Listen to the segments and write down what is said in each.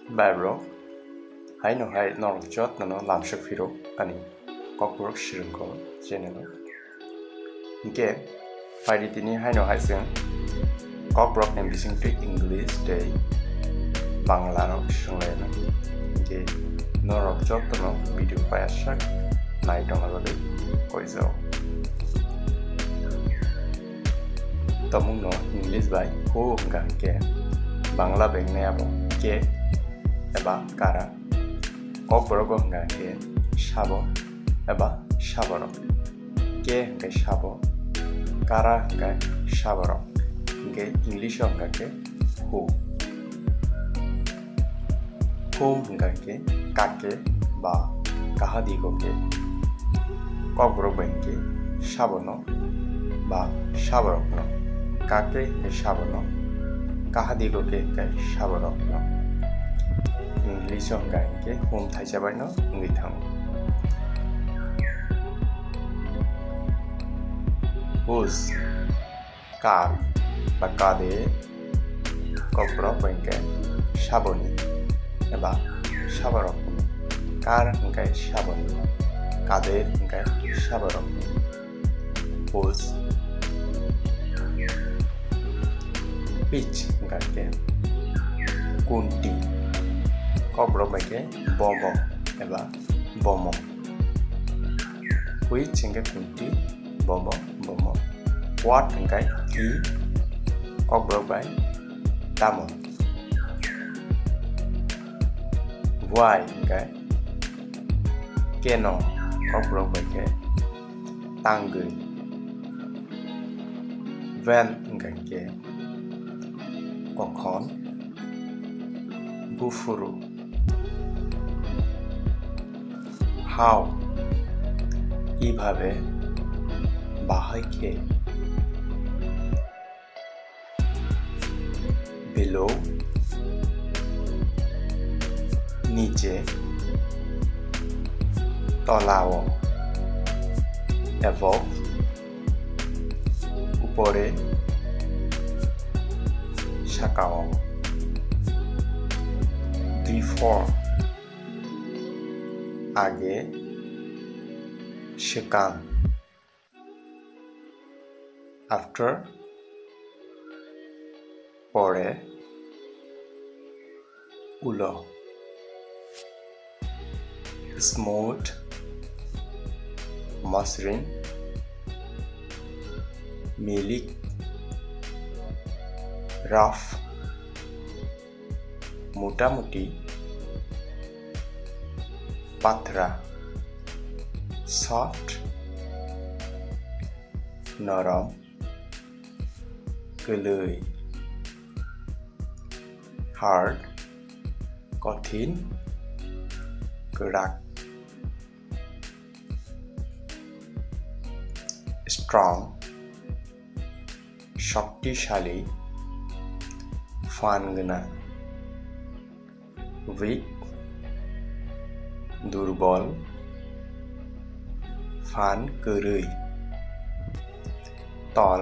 Barrow, haino hai norjot nano lamshak firo ani kokbrok shirungko jenelo. Inke faidi tini haino hai sing kokbrok nem bising tu English day Bangla rok shunglena. Inke norjot nano video payasak nai dongalode koizao. Tomung no English by ho nga ke Bangla beng ne abo ke eba kara kokbrok nga ke shabo eba shaboro ke nga shabo kara nga shaboro ke English nga ke ho nga ke kake ba kahadigo ke kokbrok beng ke shabono ba shaborok no kake ke shabono kahadigo ke shaborok no English nga ke home thaisabai no ngui thang whose kar ba kade kokbrok beng ke shaboni eba shaborok kar nga shaboni kader nga shaborok whose which nga ke kunti kokbrok beng ke bomo eba bomo which nga kunti bomo bomo what nga ki kokbrok beng tamo why nga keno kokbrok beng ke tanggui when nga ke কখন বুফুরু হাও কিভাবে বাহাইকে below নিচে তলাও above উপরে Shakao before आगे sekan after pore ulo smooth mosrin milik rough মোটামুটি পাতলা soft নরম গোलै hard কঠিন গোৰা strong শক্তিশালী ফানগোনাं weak দুর্বল ফান गोरै তল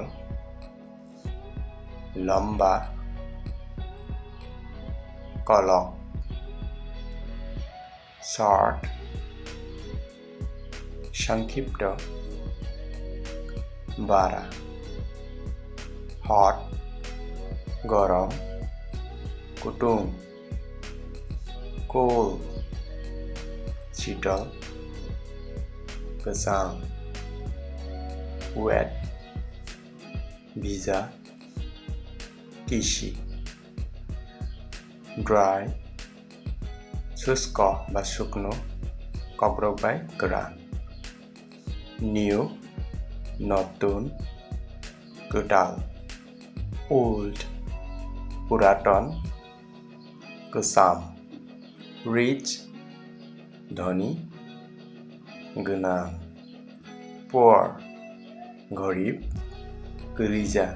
লম্বা কলক short সংক্ষিপ্ত বাড়া hot গরম কুটুম cool শীতল গোজাং wet ভিজা কৃষি dry শুষ্ক বা শুকনো kokbrok by গোরান new নতুন গোটাল old পুরাতন গোসাম rich ধনী গোনাং poor গরিব গরিজা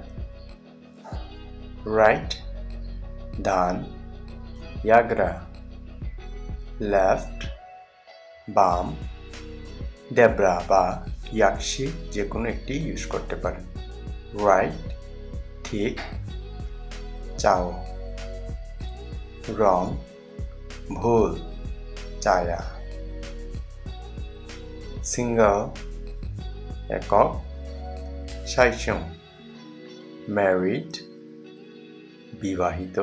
right ধান yagra left বাম দেবরা বা ইয়াকশি যে কোনো একটি ইউজ করতে পারেন right ঠিক চাও wrong ভুল চায়া single একক সাইসুং married বিবাহিত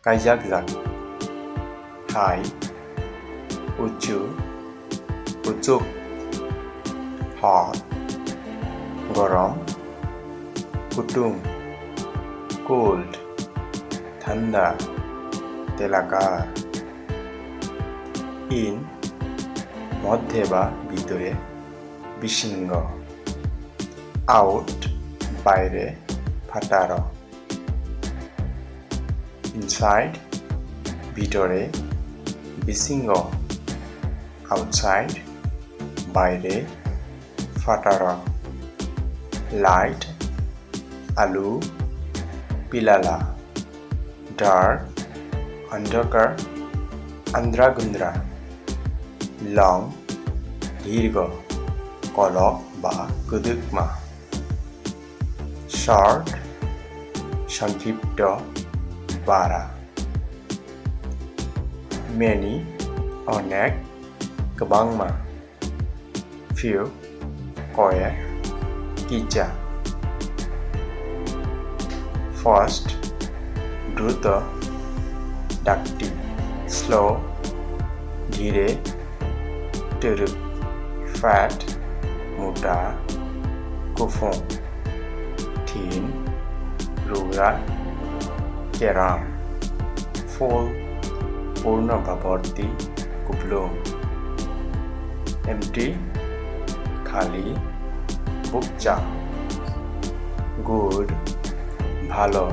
কাইজাকজাক হাই উঁচু উচুক hot গরম কুটুম cold ঠান্ডা তেলাকার in মধ্যে বা ভিতরে বিশৃঙ্গ out বাইরে ফাটার inside ভিতরে বিশৃঙ্গ outside বাইরে ফাটার লাইট আলু পিলালা dark অন্ধকার আন্দ্রাগুন্দ্রা লং দীর্ঘ কলক বা কুদুকমা শর্ট সংক্ষিপ্ত বারা মেনি অনেক গোবাংমা ফিউ কয়েক কিচা ফাস্ট দ্রুত ডাকটি স্লো ধীরে টুরুক ফ্যাট মোটা কুফুং থিন রুগা কেরাম ফুল পূর্ণ বা ভর্তি কুপলুং এমটি খালি বুকচা গুড ভালো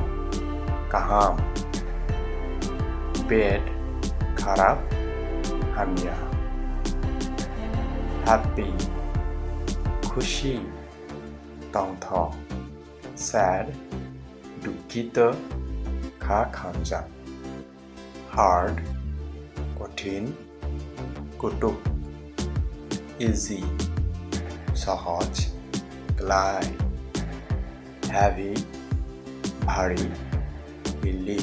কাহাম বেড খারাপ হামিয়া হ্যাপি খুশি টংথ স্যাড দুঃখিত খা খামজা হার্ড কঠিন কুটুক ইজি সহজ গ্লাই হেভি ভারী বিল্লি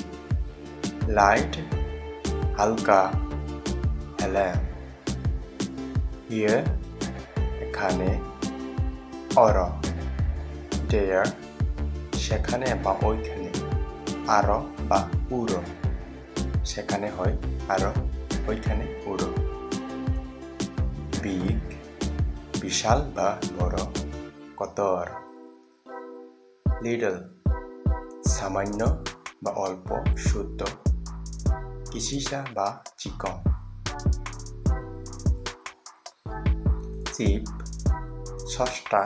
লাইট হালকা হেলেন here এখানে অর there সেখানে বা ওইখানে আর বা উড়ো সেখানে হয় আর ওইখানে উড়ো বিগ বিশাল বা বড় কতর লিটল সামান্য বা অল্প শুদ্ধ কিসিসা বা চিকন চিপ সস্তা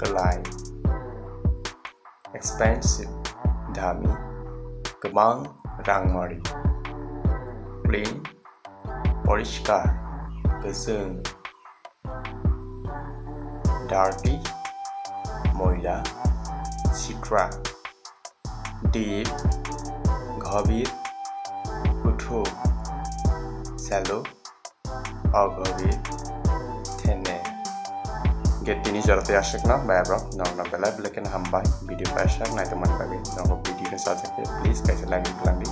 গ্লাই এক্সপেন্সিভ দামি গোবাং রাংমারি ক্লিন পরিষ্কার গোজों ডার্টি ময়লা সিট্রা ডিপ গভীর কুঠু স্যালো অগভীর থেনে Getini jarate asyik na bayar nong na bela belakin hambai video pasak na teman bagi nong video saja ke please kaisa lagi kelambi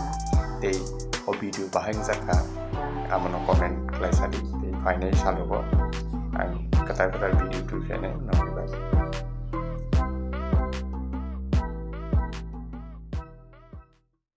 te o video bahang zaka amono comment klai sadi te final salobo ang kata video tu kene nong bagi